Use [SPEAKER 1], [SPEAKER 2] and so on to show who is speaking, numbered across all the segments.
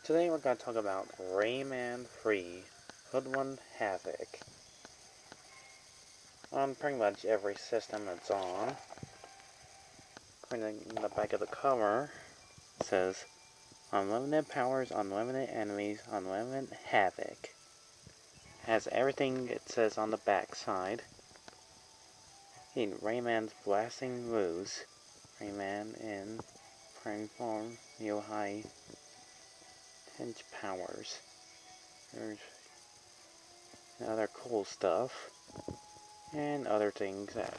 [SPEAKER 1] Today we're going to talk about Rayman Free Hoodlum Havoc. On pretty much every system it's on. In the back of the cover, it says, Unlimited powers, unlimited enemies, unlimited havoc. Has everything it says on the back side. Rayman's blasting loose. Rayman in prime form, new high tinge powers. There's other cool stuff. And other things that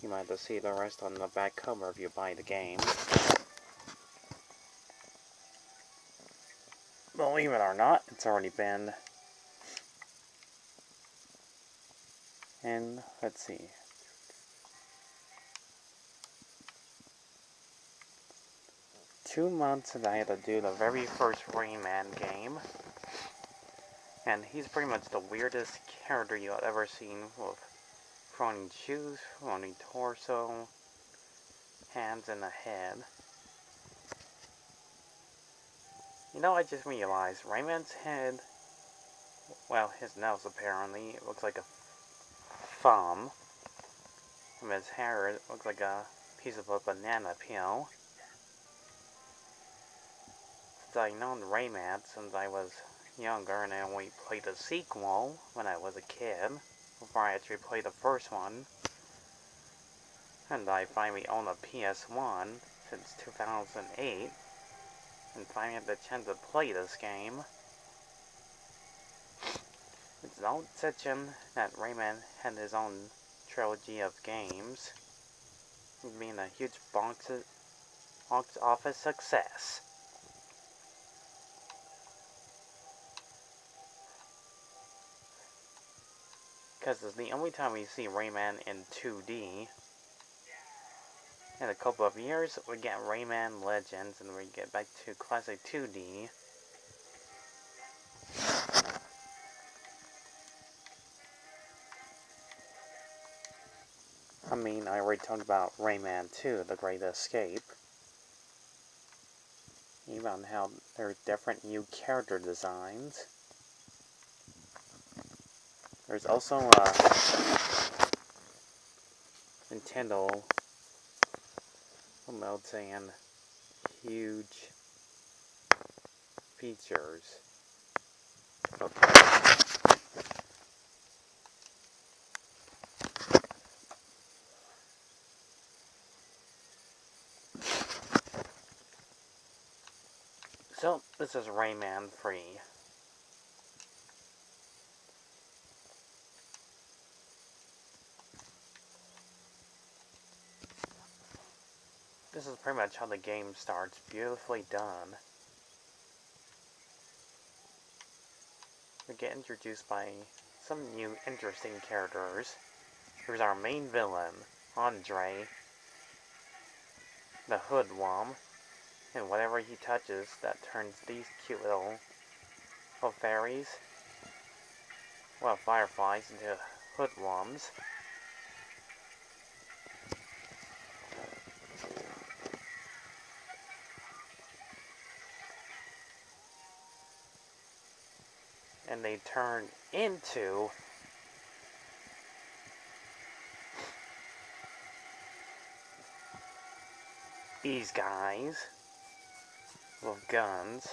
[SPEAKER 1] you might have to see the rest on the back cover if you buy the game. Believe it or not, it's already been, and let's see, 2 months since I had to do the very first Rayman game. And he's pretty much the weirdest character you've ever seen, with floating shoes, floating torso, hands and a head. You know, I just realized Rayman's head, well, his nose apparently, it looks like a thumb. And his hair, it looks like a piece of a banana peel. Since I've known Rayman since I was younger, and I only played the sequel when I was a kid, before I actually played the first one. And I finally own a PS1 since 2008, and finally had the chance to play this game. It's no exception that Rayman had his own trilogy of games, being a huge box office success. Because it's the only time we see Rayman in 2D. In a couple of years, we get Rayman Legends, and we get back to classic 2D. I mean, I already talked about Rayman 2, The Great Escape. Even how there's different new character designs. There's also Nintendo modes and huge features. Okay. So, this is Rayman Free. This is pretty much how the game starts. Beautifully done. We get introduced by some new interesting characters. Here's our main villain, Andre, the hoodlum, and whatever he touches that turns these cute little fairies, well, fireflies, into hoodlums. And they turn into these guys with guns.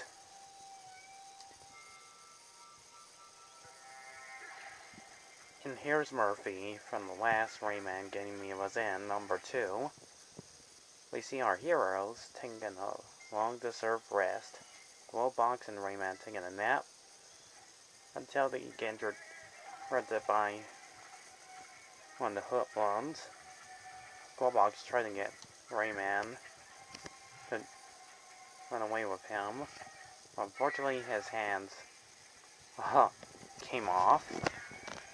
[SPEAKER 1] And here's Murphy from the last Rayman game he was in, number 2. We see our heroes taking a long-deserved rest. Glowbox and Rayman taking a nap until they get interrupted by one of the hoodlums. Glowbox trying to get Rayman to run away with him. Unfortunately, his hands came off.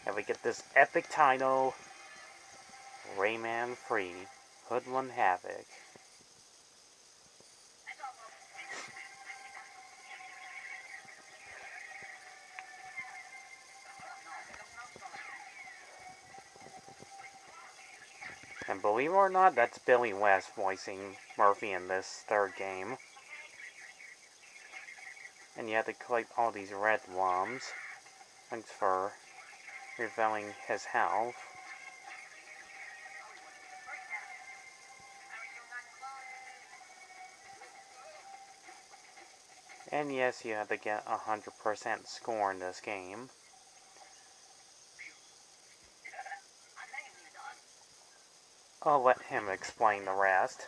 [SPEAKER 1] And we get this epic title, Rayman Free Hoodlum Havoc. And believe it or not, that's Billy West voicing Murphy in this third game. And you had to collect all these red worms. Thanks for refilling his health. And yes, you have to get 100% score in this game. I'll let him explain the rest.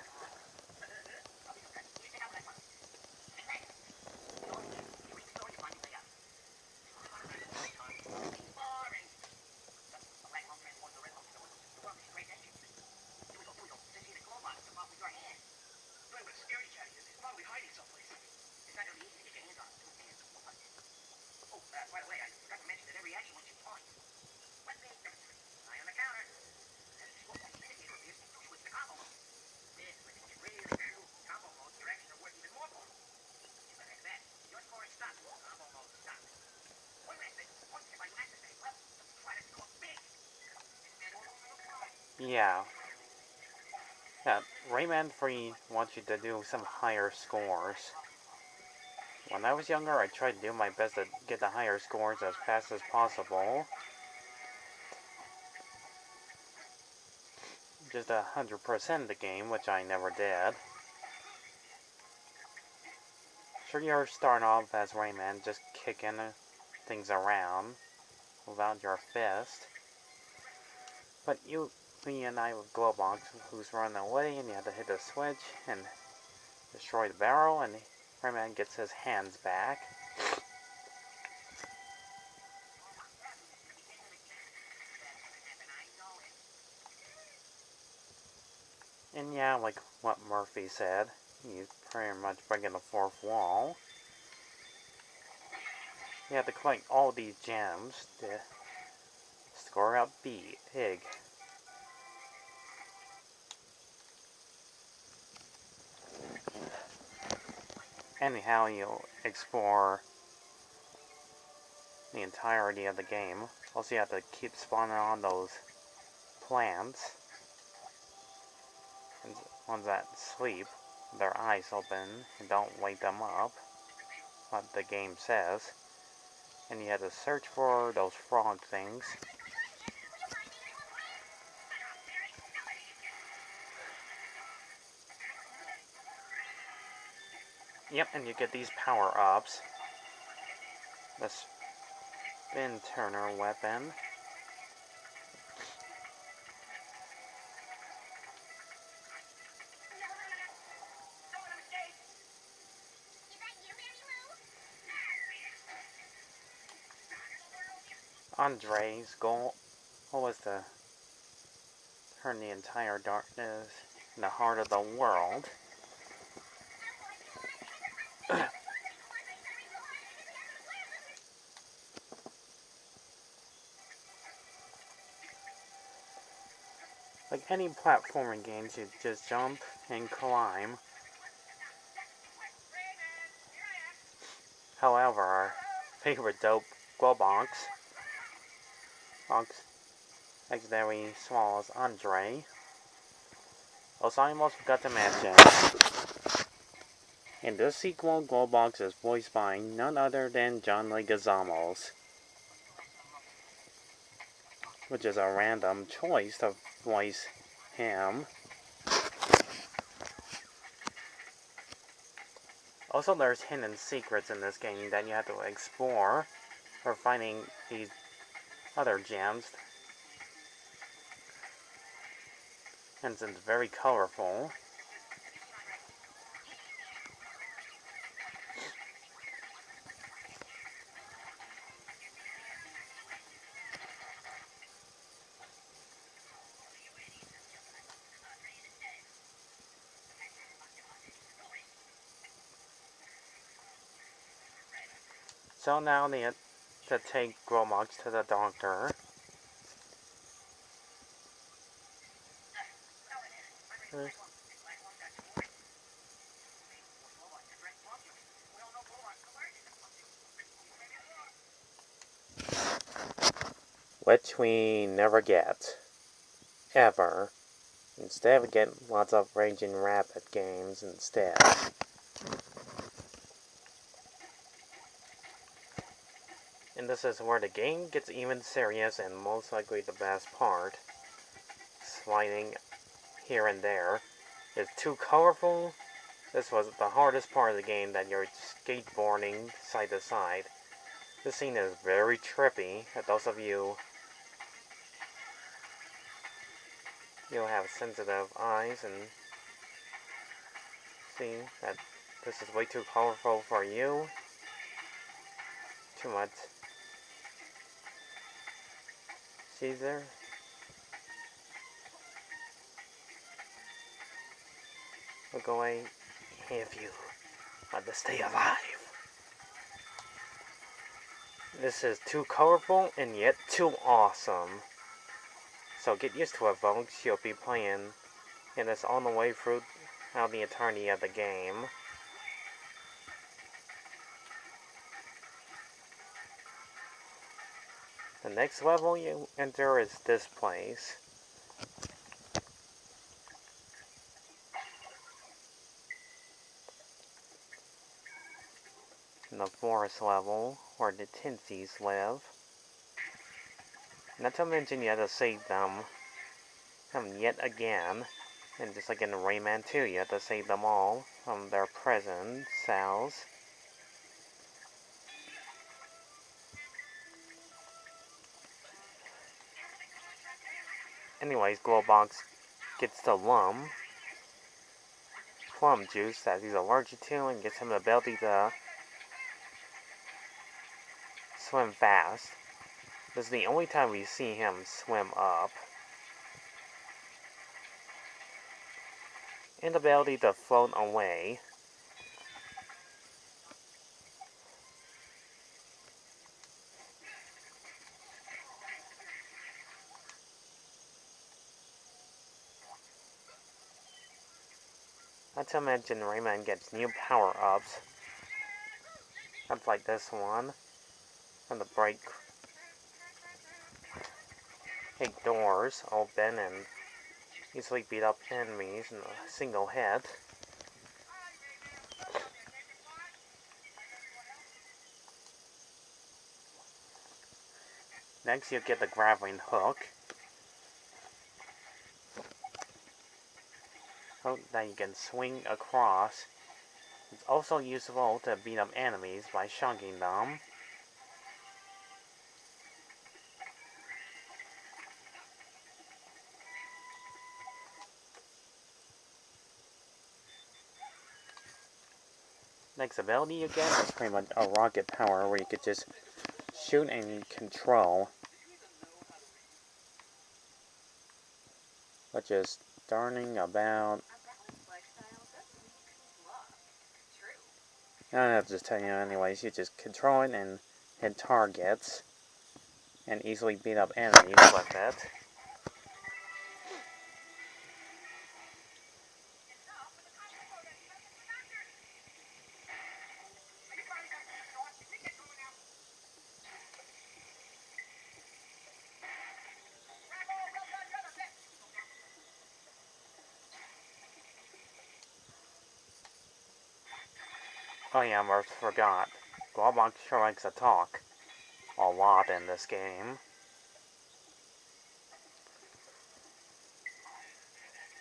[SPEAKER 1] Yeah. Yeah, Rayman 3 wants you to do some higher scores. When I was younger, I tried to do my best to get the higher scores as fast as possible. Just 100% the game, which I never did. Sure, you're starting off as Rayman, just kicking things around without your fist. But you reunite with Glowbox, who's running away, and you have to hit the switch and destroy the barrel, and Rayman gets his hands back. And yeah, like what Murphy said, he's pretty much breaking the fourth wall. You have to collect all these gems to score out big. Anyhow, you'll explore the entirety of the game. Also, you have to keep spawning on those plants. And ones that sleep, their eyes open, and don't wake them up, what the game says. And you have to search for those frog things. Yep, and you get these power-ups. The spin turner weapon. Andre's goal was to turn the entire darkness in the heart of the world. Like any platforming games, you just jump and climb. However, our favorite dope Glowbox, accidentally swallows Andre. Also, I almost forgot to mention, in this sequel, Glowbox is voiced by none other than John Leguizamo, which is a random choice to voice him. Also, there's hidden secrets in this game that you have to explore for finding these other gems. And it's very colorful. So now they have to take Glowbox to the doctor. Which we never get. Ever. Instead, we get lots of Raging Rabbit games instead. And this is where the game gets even serious and most likely the best part. Sliding here and there. It's too colorful. This was the hardest part of the game, that you're skateboarding side to side. This scene is very trippy. For those of you who have sensitive eyes and see that this is way too colorful for you. Too much Caesar. Look away if you want to stay alive. This is too colorful and yet too awesome. So get used to it, folks. You'll be playing in this all the way through the eternity of the game. The next level you enter is this place. In the forest level, where the Tinsies live. Not to mention you have to save them yet again. And just like in Rayman 2, you have to save them all from their prison cells. Anyways, Glowbox gets the plum juice that he's allergic to, and gets him the ability to swim fast. This is the only time we see him swim up. And the ability to float away. Not to mention Rayman gets new power-ups. That's like this one. And the break doors open and easily beat up enemies in a single hit. Next you get the grappling hook. That you can swing across. It's also useful to beat up enemies by shunking them. Next ability you get is pretty much a rocket power, where you could just shoot and control. Which is darning about... I don't have to just tell you anyways, you just control it and hit targets. And easily beat up enemies with it. Oh yeah, I almost forgot. Glowbox sure likes to talk a lot in this game.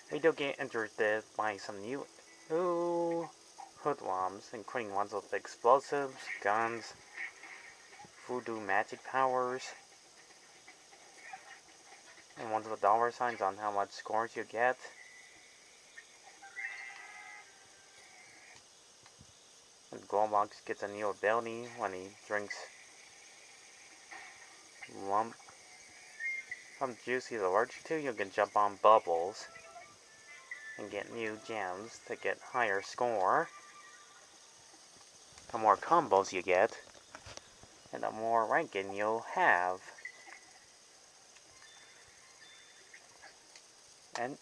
[SPEAKER 1] We do get interested by some new hoodlums, including ones with explosives, guns, voodoo magic powers, and ones with dollar signs on how much scores you get. And Glowbox gets a new ability when he drinks some juice he's allergic to. You can jump on bubbles and get new gems to get higher score. The more combos you get, and the more ranking you'll have.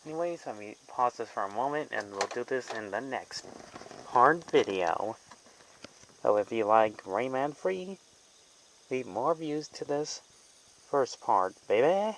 [SPEAKER 1] Anyways, let me pause this for a moment, and we'll do this in the next part video. So if you like Rayman Free, leave more views to this first part, baby!